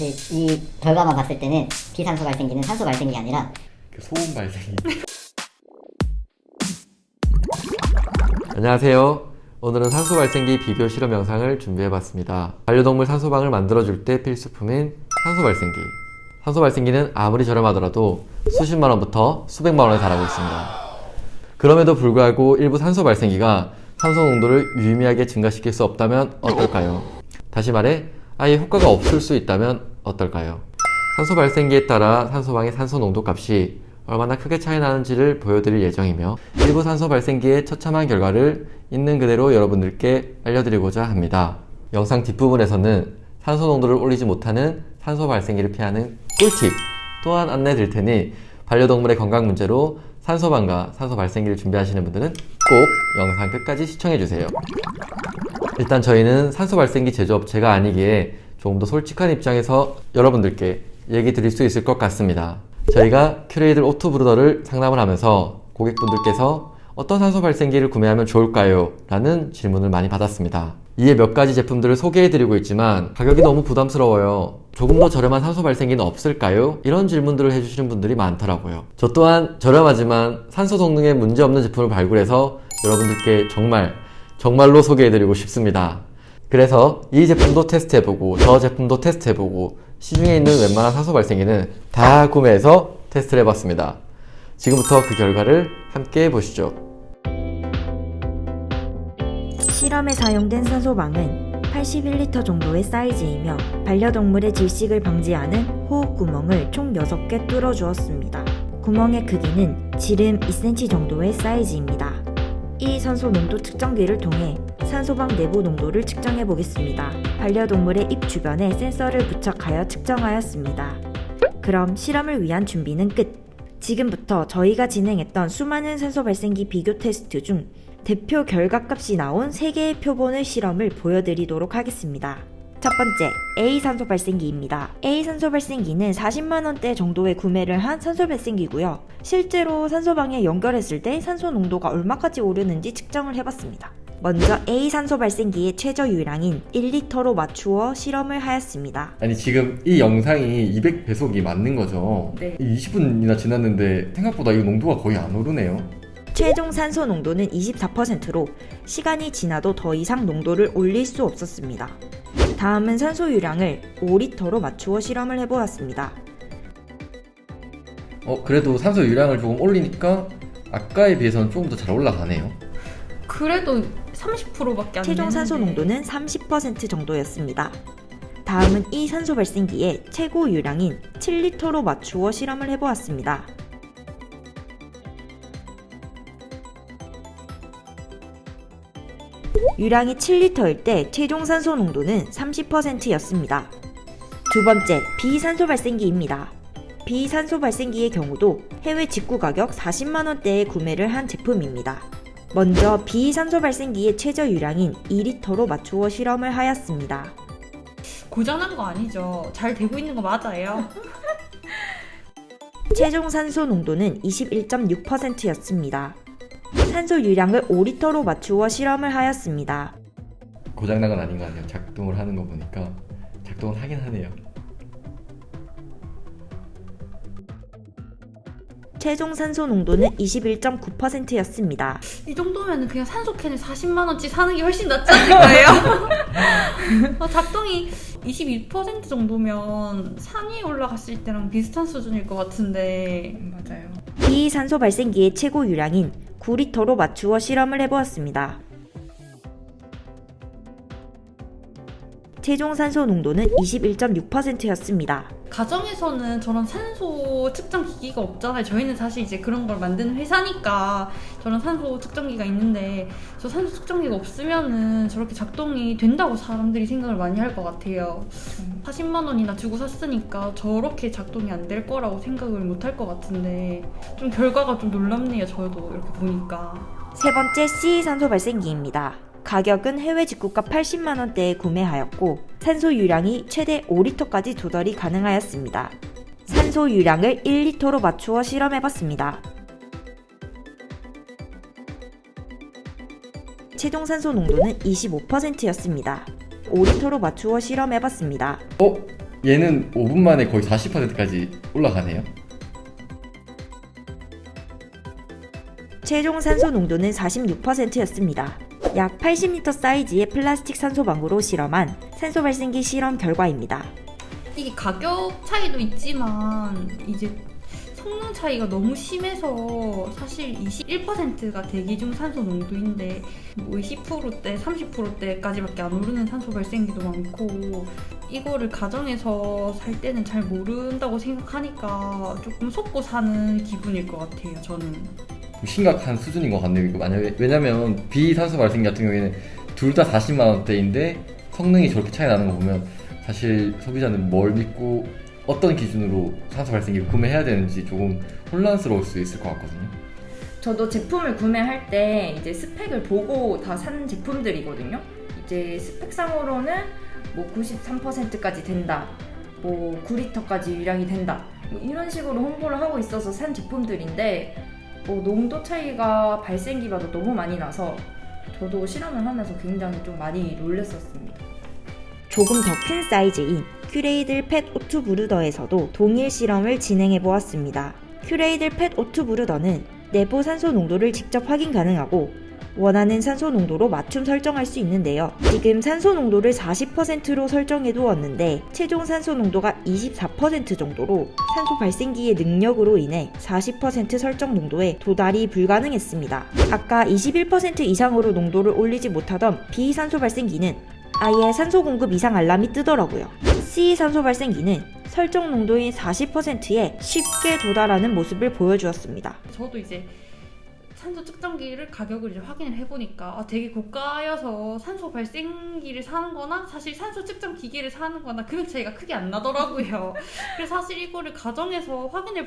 사실 이 결과만 봤을 때는 비산소 발생기는 산소 발생기가 아니라 소음 발생이. 안녕하세요. 오늘은 산소 발생기 비교 실험 영상을 준비해봤습니다. 반려동물 산소방을 만들어줄 때 필수품인 산소 발생기. 산소 발생기는 아무리 저렴하더라도 수십만 원부터 수백만 원에 달하고 있습니다. 그럼에도 불구하고 일부 산소 발생기가 산소 농도를 유의미하게 증가시킬 수 없다면 어떨까요? 다시 말해 아예 효과가 없을 수 있다면 어떨까요? 산소 발생기에 따라 산소방의 산소 농도 값이 얼마나 크게 차이 나는지를 보여드릴 예정이며 일부 산소 발생기의 처참한 결과를 있는 그대로 여러분들께 알려드리고자 합니다. 영상 뒷부분에서는 산소 농도를 올리지 못하는 산소 발생기를 피하는 꿀팁 또한 안내 드릴 테니 반려동물의 건강 문제로 산소방과 산소 발생기를 준비하시는 분들은 꼭 영상 끝까지 시청해주세요. 일단 저희는 산소 발생기 제조업체가 아니기에 조금 더 솔직한 입장에서 여러분들께 얘기 드릴 수 있을 것 같습니다. 저희가 큐레이들 오토 브루더를 상담을 하면서 고객분들께서 어떤 산소 발생기를 구매하면 좋을까요? 라는 질문을 많이 받았습니다. 이에 몇 가지 제품들을 소개해드리고 있지만 가격이 너무 부담스러워요. 조금 더 저렴한 산소 발생기는 없을까요? 이런 질문들을 해주시는 분들이 많더라고요. 저 또한 저렴하지만 산소 성능에 문제없는 제품을 발굴해서 여러분들께 정말로 소개해드리고 싶습니다. 그래서 이 제품도 테스트해보고 저 제품도 테스트해보고 시중에 있는 웬만한 산소 발생기는 다 구매해서 테스트를 해봤습니다. 지금부터 그 결과를 함께 보시죠. 실험에 사용된 산소방은 81리터 정도의 사이즈이며 반려동물의 질식을 방지하는 호흡 구멍을 총 6개 뚫어 주었습니다. 구멍의 크기는 지름 2cm 정도의 사이즈입니다. 이 산소 농도 측정기를 통해 산소방 내부 농도를 측정해 보겠습니다. 반려동물의 입 주변에 센서를 부착하여 측정하였습니다. 그럼 실험을 위한 준비는 끝! 지금부터 저희가 진행했던 수많은 산소 발생기 비교 테스트 중 대표 결과값이 나온 3개의 표본의 실험을 보여드리도록 하겠습니다. 첫 번째, A 산소 발생기입니다. A 산소 발생기는 40만원대 정도에 구매를 한 산소 발생기고요. 실제로 산소방에 연결했을 때 산소 농도가 얼마까지 오르는지 측정을 해봤습니다. 먼저 A 산소 발생기의 최저 유량인 1리터로 맞추어 실험을 하였습니다. 아니 지금 이 영상이 200배속이 맞는 거죠? 네. 20분이나 지났는데 생각보다 이 농도가 거의 안 오르네요. 최종 산소 농도는 24%로 시간이 지나도 더 이상 농도를 올릴 수 없었습니다. 다음은 산소 유량을 5리터로 맞추어 실험을 해보았습니다. 그래도 산소 유량을 조금 올리니까 아까에 비해서는 조금 더 잘 올라가네요. 그래도 30%밖에 안 최종 산소 농도는 30% 정도였습니다. 다음은 이 산소 발생기의 최고 유량인 7리터로 맞추어 실험을 해보았습니다. 유량이 7리터일 때 최종 산소 농도는 30%였습니다. 두 번째, 비산소 발생기입니다. 비산소 발생기의 경우도 해외 직구 가격 40만원대에 구매를 한 제품입니다. 먼저 비산소 발생기의 최저 유량인 2리터로 맞추어 실험을 하였습니다. 고장난 거 아니죠? 잘 되고 있는 거 맞아요? 최종 산소 농도는 21.6%였습니다. 산소 유량을 5리터로 맞추어 실험을 하였습니다. 고장난 건 아닌 것 같아요. 작동을 하는 거 보니까 작동은 하긴 하네요. 최종 산소 농도는 21.9%였습니다. 이 정도면 그냥 산소캔을 40만원치 사는 게 훨씬 낫지 않을까요? 작동이 22% 정도면 산 위에 올라갔을 때랑 비슷한 수준일 것 같은데. 맞아요. 비산소 발생기의 최고 유량인 9리터로 맞추어 실험을 해보았습니다. 최종 산소 농도는 21.6%였습니다. 가정에서는 저런 산소 측정 기기가 없잖아요. 저희는 사실 이제 그런 걸 만드는 회사니까 저런 산소 측정기가 있는데 저 산소 측정기가 없으면은 저렇게 작동이 된다고 사람들이 생각을 많이 할 것 같아요. 40만 원이나 주고 샀으니까 저렇게 작동이 안 될 거라고 생각을 못 할 것 같은데 좀 결과가 좀 놀랍네요. 저도 이렇게 보니까. 세 번째 C 산소 발생기입니다. 가격은 해외 직구가 80만원대에 구매하였고 산소 유량이 최대 5리터까지 조절이 가능하였습니다. 산소 유량을 1리터로 맞추어 실험해봤습니다. 최종 산소 농도는 25%였습니다. 5리터로 맞추어 실험해봤습니다. 얘는 5분 만에 거의 40%까지 올라가네요. 최종 산소 농도는 46%였습니다. 약 80리터 사이즈의 플라스틱 산소방으로 실험한 산소 발생기 실험 결과입니다. 이게 가격 차이도 있지만 이제 성능 차이가 너무 심해서 사실 21%가 대기 중 산소 농도인데 뭐 20%대, 30%대까지밖에 안 오르는 산소 발생기도 많고 이거를 가정에서 살 때는 잘 모른다고 생각하니까 조금 속고 사는 기분일 것 같아요, 저는. 심각한 수준인 것 같네요. 이거 만약에 왜냐면 비산소 발생기 같은 경우에는 둘 다 40만 원대인데 성능이 저렇게 차이 나는 거 보면 사실 소비자는 뭘 믿고 어떤 기준으로 산소 발생기를 구매해야 되는지 조금 혼란스러울 수 있을 것 같거든요. 저도 제품을 구매할 때 이제 스펙을 보고 다 산 제품들이거든요. 이제 스펙상으로는 뭐 93%까지 된다, 뭐 9리터까지 유량이 된다, 뭐 이런 식으로 홍보를 하고 있어서 산 제품들인데 농도 차이가 발생기마다 너무 많이 나서 저도 실험을 하면서 굉장히 좀 많이 놀랐었습니다. 조금 더 큰 사이즈인 큐레이들 팻 O2 브루더에서도 동일 실험을 진행해 보았습니다. 큐레이들 팻 O2 브루더는 내부 산소 농도를 직접 확인 가능하고 원하는 산소 농도로 맞춤 설정할 수 있는데요. 지금 산소 농도를 40%로 설정해 두었는데 최종 산소 농도가 24% 정도로 산소 발생기의 능력으로 인해 40% 설정 농도에 도달이 불가능했습니다. 아까 21% 이상으로 농도를 올리지 못하던 비산소 발생기는 아예 산소 공급 이상 알람이 뜨더라고요. C 산소 발생기는 설정 농도인 40%에 쉽게 도달하는 모습을 보여주었습니다. 저도 이제 산소 측정기를 가격을 이제 확인을 해보니까 되게 고가여서 산소 발생기를 사는 거나 사실 산소 측정 기계를 사는 거나 금액 차이가 크게 안 나더라고요. 그래서 사실 이거를 가정에서 확인해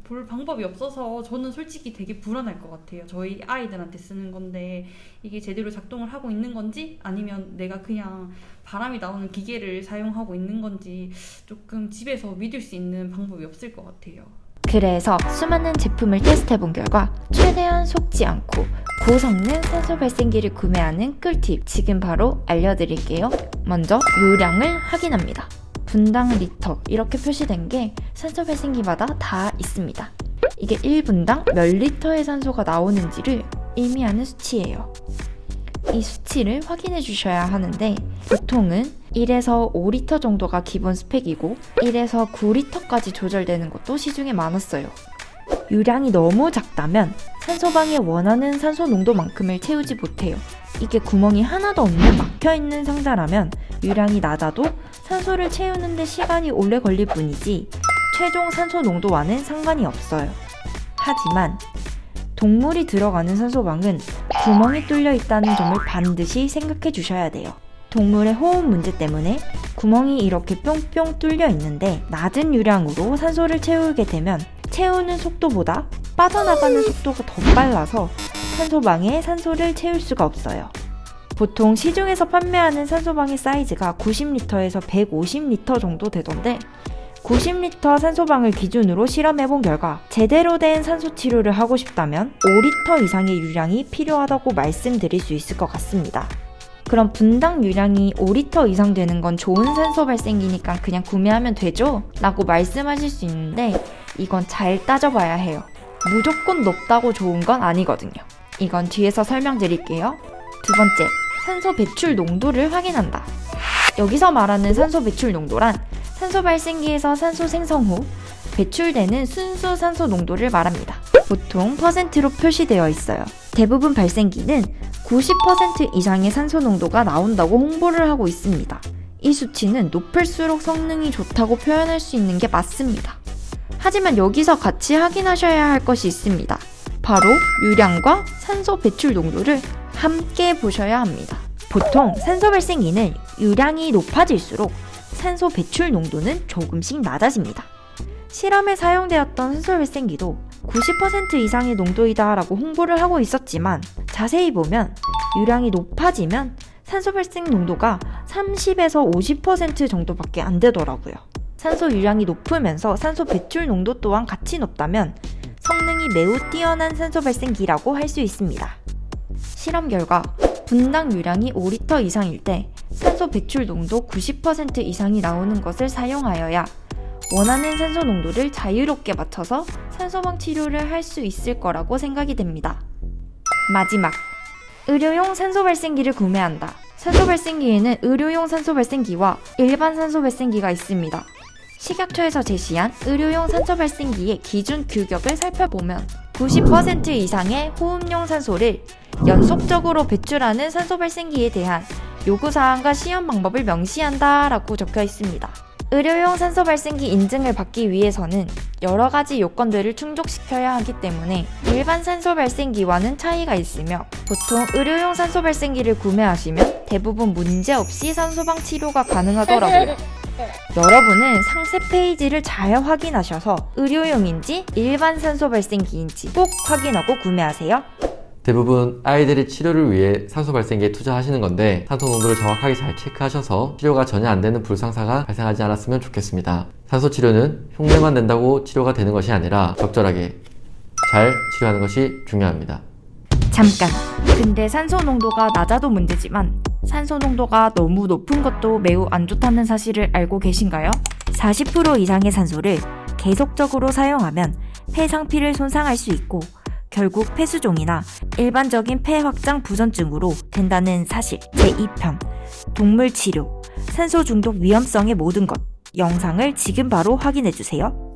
볼 방법이 없어서 저는 솔직히 되게 불안할 것 같아요. 저희 아이들한테 쓰는 건데 이게 제대로 작동을 하고 있는 건지 아니면 내가 그냥 바람이 나오는 기계를 사용하고 있는 건지 조금 집에서 믿을 수 있는 방법이 없을 것 같아요. 그래서 수많은 제품을 테스트해본 결과 최대한 속지 않고 고성능 산소 발생기를 구매하는 꿀팁 지금 바로 알려드릴게요. 먼저 요량을 확인합니다. 분당 리터 이렇게 표시된 게 산소 발생기마다 다 있습니다. 이게 1분당 몇 리터의 산소가 나오는지를 의미하는 수치예요. 이 수치를 확인해 주셔야 하는데 보통은 1에서 5리터 정도가 기본 스펙이고 1에서 9리터까지 조절되는 것도 시중에 많았어요. 유량이 너무 작다면 산소방에 원하는 산소 농도만큼을 채우지 못해요. 이게 구멍이 하나도 없는 막혀있는 상자라면 유량이 낮아도 산소를 채우는데 시간이 오래 걸릴 뿐이지 최종 산소 농도와는 상관이 없어요. 하지만 동물이 들어가는 산소방은 구멍이 뚫려 있다는 점을 반드시 생각해 주셔야 돼요. 동물의 호흡 문제 때문에 구멍이 이렇게 뿅뿅 뚫려 있는데 낮은 유량으로 산소를 채우게 되면 채우는 속도보다 빠져나가는 속도가 더 빨라서 산소방에 산소를 채울 수가 없어요. 보통 시중에서 판매하는 산소방의 사이즈가 90리터에서 150리터 정도 되던데 90리터 산소방을 기준으로 실험해본 결과 제대로 된 산소 치료를 하고 싶다면 5리터 이상의 유량이 필요하다고 말씀드릴 수 있을 것 같습니다. 그럼 분당 유량이 5리터 이상 되는 건 좋은 산소 발생기니까 그냥 구매하면 되죠? 라고 말씀하실 수 있는데 이건 잘 따져봐야 해요. 무조건 높다고 좋은 건 아니거든요. 이건 뒤에서 설명드릴게요. 두 번째, 산소 배출 농도를 확인한다. 여기서 말하는 산소 배출 농도란 산소 발생기에서 산소 생성 후 배출되는 순수 산소 농도를 말합니다. 보통 퍼센트로 표시되어 있어요. 대부분 발생기는 90% 이상의 산소 농도가 나온다고 홍보를 하고 있습니다. 이 수치는 높을수록 성능이 좋다고 표현할 수 있는 게 맞습니다. 하지만 여기서 같이 확인하셔야 할 것이 있습니다. 바로 유량과 산소 배출 농도를 함께 보셔야 합니다. 보통 산소 발생기는 유량이 높아질수록 산소 배출 농도는 조금씩 낮아집니다. 실험에 사용되었던 산소 발생기도 90% 이상의 농도이다 라고 홍보를 하고 있었지만 자세히 보면 유량이 높아지면 산소 발생 농도가 30에서 50% 정도밖에 안 되더라고요. 산소 유량이 높으면서 산소 배출 농도 또한 같이 높다면 성능이 매우 뛰어난 산소 발생기라고 할 수 있습니다. 실험 결과 분당 유량이 5리터 이상일 때 산소 배출 농도 90% 이상이 나오는 것을 사용하여야 원하는 산소 농도를 자유롭게 맞춰서 산소방 치료를 할 수 있을 거라고 생각이 됩니다. 마지막, 의료용 산소 발생기를 구매한다. 산소 발생기에는 의료용 산소 발생기와 일반 산소 발생기가 있습니다. 식약처에서 제시한 의료용 산소 발생기의 기준 규격을 살펴보면 90% 이상의 호흡용 산소를 연속적으로 배출하는 산소 발생기에 대한 요구사항과 시험 방법을 명시한다 라고 적혀 있습니다. 의료용 산소 발생기 인증을 받기 위해서는 여러 가지 요건들을 충족시켜야 하기 때문에 일반 산소 발생기와는 차이가 있으며 보통 의료용 산소 발생기를 구매하시면 대부분 문제없이 산소방 치료가 가능하더라고요. 여러분은 상세 페이지를 잘 확인하셔서 의료용인지 일반 산소 발생기인지 꼭 확인하고 구매하세요. 대부분 아이들이 치료를 위해 산소 발생기에 투자하시는 건데 산소 농도를 정확하게 잘 체크하셔서 치료가 전혀 안 되는 불상사가 발생하지 않았으면 좋겠습니다. 산소 치료는 흉내만 낸다고 치료가 되는 것이 아니라 적절하게 잘 치료하는 것이 중요합니다. 잠깐! 근데 산소 농도가 낮아도 문제지만 산소 농도가 너무 높은 것도 매우 안 좋다는 사실을 알고 계신가요? 40% 이상의 산소를 계속적으로 사용하면 폐상피를 손상할 수 있고 결국 폐수종이나 일반적인 폐확장 부전증으로 된다는 사실. 제2편 동물치료 산소 중독 위험성의 모든 것 영상을 지금 바로 확인해주세요.